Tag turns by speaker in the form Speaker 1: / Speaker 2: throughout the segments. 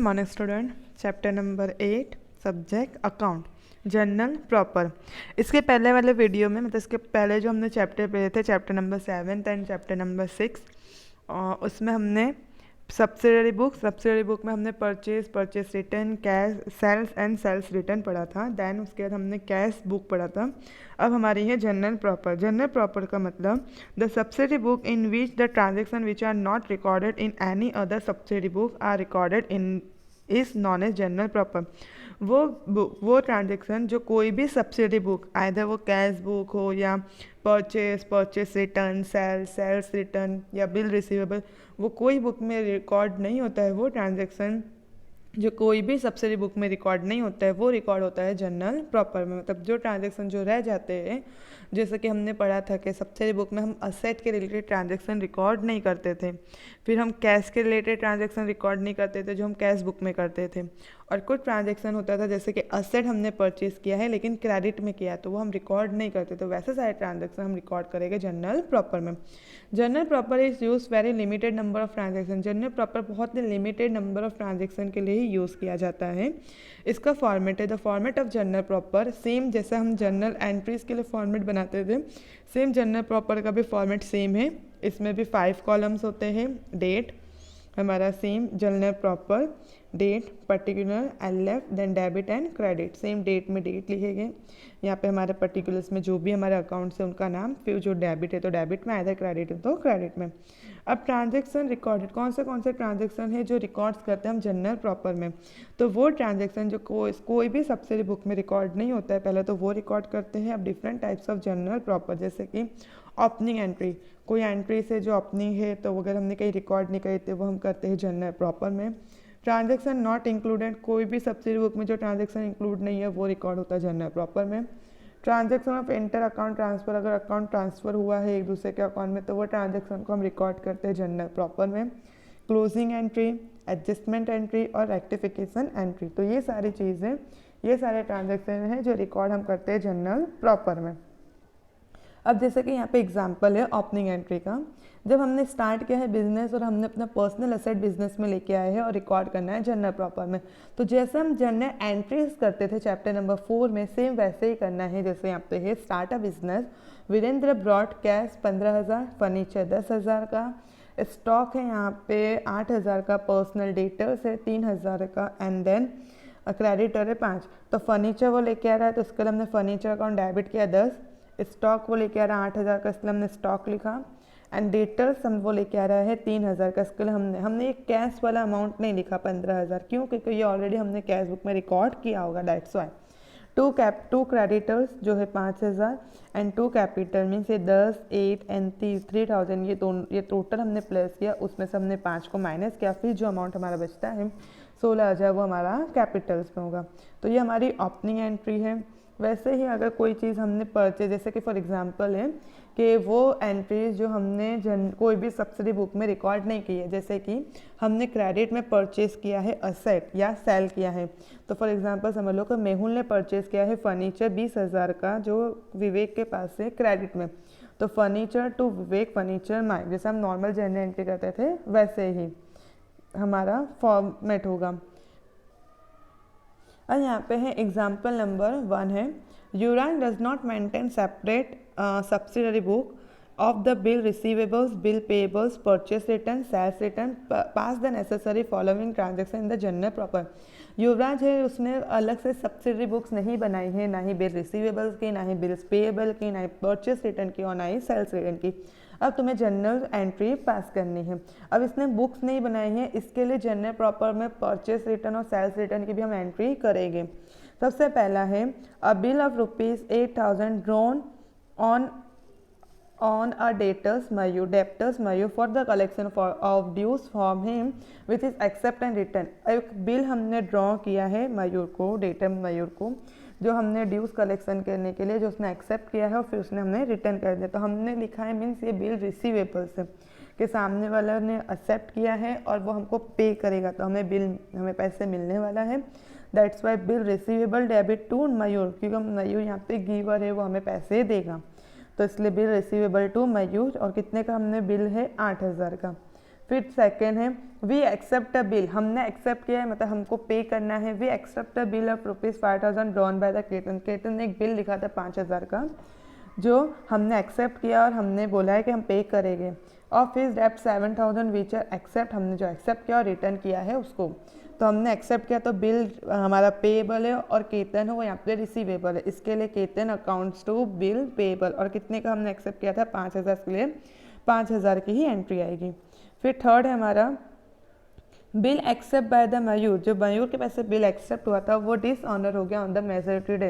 Speaker 1: Morning student. Chapter number 8 subject account journal proper. इसके पहले वाले वीडियो में मतलब इसके पहले जो हमने चैप्टर पढ़े थे chapter number 7 and chapter number 6, उसमें हमने सब्सिडरी बुक में हमने purchase return, cash, sales and sales return पढ़ा था। देन उसके बाद हमने कैश बुक पढ़ा था। अब हमारी है जनरल प्रॉपर। जनरल प्रॉपर का मतलब the subsidiary book in which the transaction which are not recorded in any other subsidiary book are recorded in is known as journal proper. वो ट्रांजेक्शन जो कोई भी सब्सिडी बुक, आइदर वो cash book हो या purchase return, sales return या bill receivable, वो कोई बुक में रिकॉर्ड नहीं होता है। वो ट्रांजेक्शन जो कोई भी सब्सिडी बुक में रिकॉर्ड नहीं होता है वो रिकॉर्ड होता है जनरल प्रॉपर में। मतलब जो ट्रांजेक्शन जो रह जाते हैं, जैसे कि हमने पढ़ा था कि सब्सिडी बुक में हम असेट के रिलेटेड ट्रांजेक्शन रिकॉर्ड नहीं करते थे, फिर हम कैश के रिलेटेड ट्रांजेक्शन रिकॉर्ड नहीं करते थे जो हम कैश बुक में करते थे, और कुछ ट्रांजेक्शन होता था जैसे कि असेट हमने परचेज किया है लेकिन क्रेडिट में किया तो वो हम रिकॉर्ड नहीं करते, तो वैसे सारे ट्रांजेक्शन हम रिकॉर्ड करेंगे जनरल प्रॉपर में। General proper is use very limited number of transaction. General proper बहुत ही लिमिटेड नंबर ऑफ ट्रांजेक्शन के लिए ही यूज़ किया जाता है। इसका फॉर्मेट है the format of general proper same जैसा हम जनरल एंट्रीज के लिए फॉर्मेट बनाते थे, सेम जनरल प्रॉपर का भी फॉर्मेट सेम है। इसमें भी 5 कॉलम्स होते हैं। डेट हमारा same journal proper, date, particular, LF, then debit and credit. Same date में डेट लिखेंगे, यहाँ पे हमारे पर्टिकुलर्स में जो भी हमारे अकाउंट्स है उनका नाम, फिर जो डेबिट है तो डेबिट में, आइदर क्रेडिट है तो क्रेडिट में। अब ट्रांजेक्शन रिकॉर्डेड, कौन से ट्रांजेक्शन है जो रिकॉर्ड्स करते हैं हम जनरल प्रॉपर में, तो वो ट्रांजेक्शन जो कोई भी सब्सिडी बुक में रिकॉर्ड नहीं होता है पहले तो वो रिकॉर्ड करते हैं। अब different types of general proper, जैसे कि ओपनिंग एंट्री, कोई एंट्री से जो ओपनिंग है तो अगर हमने कहीं रिकॉर्ड नहीं करी तो वो हम करते हैं जनरल प्रॉपर में। ट्रांजेक्शन नॉट इंक्लूडेड, कोई भी सब्सिडी बुक में जो ट्रांजेक्शन इंक्लूड नहीं है वो रिकॉर्ड होता है जनरल प्रॉपर में। Transaction of inter account transfer, अगर अकाउंट ट्रांसफर हुआ है एक दूसरे के अकाउंट में तो वो ट्रांजेक्शन को हम रिकॉर्ड करते हैं जनरल प्रॉपर में। क्लोजिंग एंट्री, एडजस्टमेंट एंट्री और रेक्टिफिकेशन एंट्री, तो ये सारी चीज़ें, ये सारे ट्रांजेक्शन हैं जो रिकॉर्ड हम करते हैं जनरल प्रॉपर में। अब जैसे कि यहाँ पे एग्जांपल है ओपनिंग एंट्री का। जब हमने स्टार्ट किया है बिजनेस और हमने अपना पर्सनल एसेट बिजनेस में लेके आए हैं और रिकॉर्ड करना है जनरल प्रॉपर में, तो जैसे हम जनरल एंट्रीज करते थे चैप्टर नंबर 4 में, सेम वैसे ही करना है। जैसे यहाँ पे है start a business, Virendra brought cash 15,000, furniture 10,000 का, स्टॉक है यहाँ पे 8,000 का, पर्सनल डेटर्स है 3,000 का, एंड देन क्रेडिटर है 5। तो फर्नीचर वो लेके आ रहा है तो उसके लिए हमने फर्नीचर अकाउंट डेबिट किया 10, स्टॉक वो लेके आ रहा है 8,000 का, इसके लिए हमने स्टॉक लिखा, एंड डेटर्स हम वो लेके आ रहा है 3,000 का, इसके लिए हमने ये कैश वाला अमाउंट नहीं लिखा 15,000, क्यों? क्योंकि ये ऑलरेडी हमने कैश बुक में रिकॉर्ड किया होगा, दैट्स वाई। टू क्रेडिटर्स जो है 5,000 एंड 2 कैपिटल मीन्स ये 10, 8 एंड 3,000, ये टोटल हमने प्लस किया, उसमें से हमने 5 को माइनस किया, फिर जो अमाउंट हमारा बचता है 16,000 वो हमारा कैपिटल्स में होगा। तो ये हमारी ओपनिंग एंट्री है। वैसे ही अगर कोई चीज़ हमने परचेज, जैसे कि फॉर एग्जांपल है कि वो एंट्रीज जो हमने कोई भी सब्सिडी बुक में रिकॉर्ड नहीं की है, जैसे कि हमने क्रेडिट में परचेज किया है असेट या सेल किया है, तो फॉर एग्जांपल समझ लो कि मेहुल ने परचेज किया है फर्नीचर 20,000 का जो विवेक के पास है क्रेडिट में, तो फर्नीचर टू विवेक फर्नीचर माई, जैसे हम नॉर्मल जनरल एंट्री करते थे वैसे ही हमारा फॉर्मेट होगा। और यहाँ पे है एग्जाम्पल नंबर 1 है, यूरान does not maintain separate subsidiary book of the bill receivables, bill payables, purchase return, sales return, pass the necessary following transaction in the journal proper. Yuvraj है उसने अलग से सब्सिडरी बुक्स नहीं बनाई है, ना ही बिल रिसीवेबल्स की, ना ही बिल्स पेएबल की, ना ही परचेस रिटर्न की और ना ही सेल्स रिटर्न की। अब तुम्हें जनरल एंट्री पास करनी है। अब इसने बुक्स नहीं बनाई है, इसके लिए जनरल प्रॉपर में परचेस रिटर्न और सेल्स रिटर्न की भी हम एंट्री करेंगे। सबसे पहला है अ bill of ₹8,000 drawn on a debtors Mayur for the collection of dues from him which is accept and return। एक बिल हमने ड्रॉ किया है मयूर को, डेटर मयूर को, जो हमने ड्यूज कलेक्शन करने के लिए जो उसने एक्सेप्ट किया है और फिर उसने हमने रिटर्न कर दिया, तो हमने लिखा है मीन्स ये बिल रिसीवेबल्स है कि सामने वाला ने एक्सेप्ट किया है और वो हमको पे करेगा तो हमें पैसे मिलने वाला है। That's why bill receivable debit to Mayur, क्योंकि मयूर यहाँ पे गिवर है, वो हमें पैसे देगा, तो इसलिए बिल रिसीवेबल टू मयूर। और कितने का हमने बिल है 8,000 का। फिर सेकेंड है वी एक्सेप्ट अ बिल, हमने एक्सेप्ट किया है मतलब हमको पे करना है। We accept a bill of ₹5,000 drawn by the Ketan, Ketan ने एक बिल लिखा था 5,000 का जो हमने एक्सेप्ट किया और हमने बोला है कि हम पे करेंगे। ऑफ हिज डेप्ट 7,000 विच आर एक्सेप्ट, हमने जो एक्सेप्ट किया और रिटर्न किया है उसको, तो हमने एक्सेप्ट किया तो बिल हमारा पेएबल है और केतन है वो यहाँ पे रिसीवेबल है, इसके लिए Ketan accounts to bill payable. और कितने का हमने एक्सेप्ट किया था 5,000, के लिए 5,000 की ही एंट्री आएगी। फिर थर्ड है हमारा बिल एक्सेप्ट बाय द मयूर, जो मयूर के पैसे बिल एक्सेप्ट हुआ था वो डिसऑनर हो गया ऑन द मेजोरिटी डे।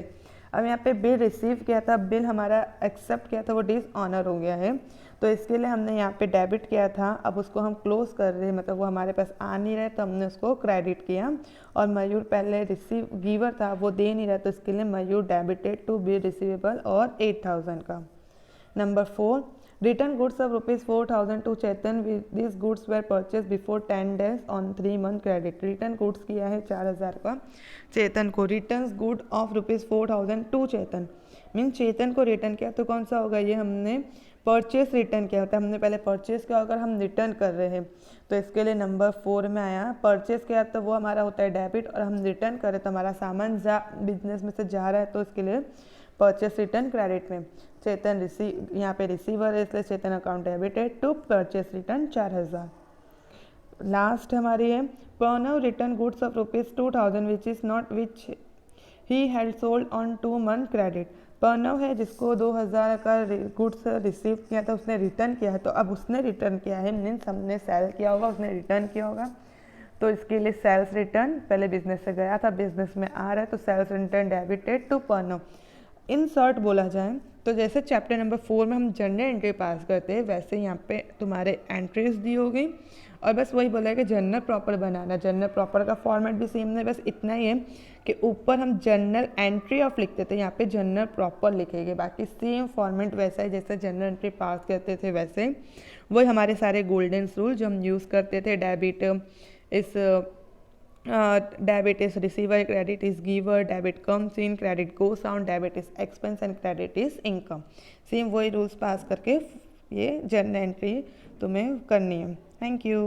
Speaker 1: अब यहाँ पे बिल रिसीव किया था, बिल हमारा एक्सेप्ट किया था, वो डिसऑनर हो गया है, तो इसके लिए हमने यहाँ पे डेबिट किया था, अब उसको हम क्लोज कर रहे हैं, मतलब वो हमारे पास आ नहीं रहे तो हमने उसको क्रेडिट किया। और मयूर पहले रिसीव गिवर था वो दे नहीं रहा, तो इसके लिए Mayur debited to bill receivable और 8,000 का। Number 4 return goods of ₹4,000 to Chetan, this goods were purchase before 10 days on 3 month credit. Return goods किया है 4,000 का चेतन को, return good of ₹4,000 to Chetan, mean Chetan को रिटर्न किया तो कौन सा होगा, ये हमने परचेस रिटर्न किया होता है, हमने पहले परचेस किया अगर हम रिटर्न कर रहे हैं तो इसके लिए नंबर 4 में आया। परचेस किया तो वो हमारा होता है डेबिट और हम रिटर्न करें तो हमारा सामान बिजनेस में से जा रहा है तो इसके लिए परचेस रिटर्न क्रेडिट में। चेतन रिसीव, यहाँ पे रिसीवर है इसलिए Chetan account debited to purchase return 4,000। Last हमारी है Pranav return goods of ₹2,000 which is not which he had sold on 2 month credit. Pranav है जिसको 2,000 का गुड्स रिसीव किया था, उसने रिटर्न किया है, तो अब उसने रिटर्न किया है मीन्स हमने सेल किया होगा, उसने रिटर्न किया होगा, तो इसके लिए सेल्स रिटर्न, पहले बिजनेस से गया था बिजनेस में आ रहा है तो sales return debited to Pranav. In short बोला जाए तो जैसे चैप्टर नंबर 4 में हम जनरल एंट्री पास करते हैं वैसे यहाँ पे तुम्हारे एंट्रीज दी होगी और बस वही बोला है कि जनरल प्रॉपर बनाना। जनरल प्रॉपर का फॉर्मेट भी सेम है, बस इतना ही है कि ऊपर हम जनरल एंट्री ऑफ लिखते थे, यहाँ पे जनरल प्रॉपर लिखेंगे, बाकी सेम फॉर्मेट वैसा है जैसे जनरल एंट्री पास करते थे वैसे वही हमारे सारे गोल्डन रूल जो हम यूज़ करते थे। Debit is receiver, credit is giver, debit comes in, credit goes out, debit is expense and credit is income। Same वही रूल्स पास करके ये जनरल एंट्री तुम्हें करनी है। Thank you.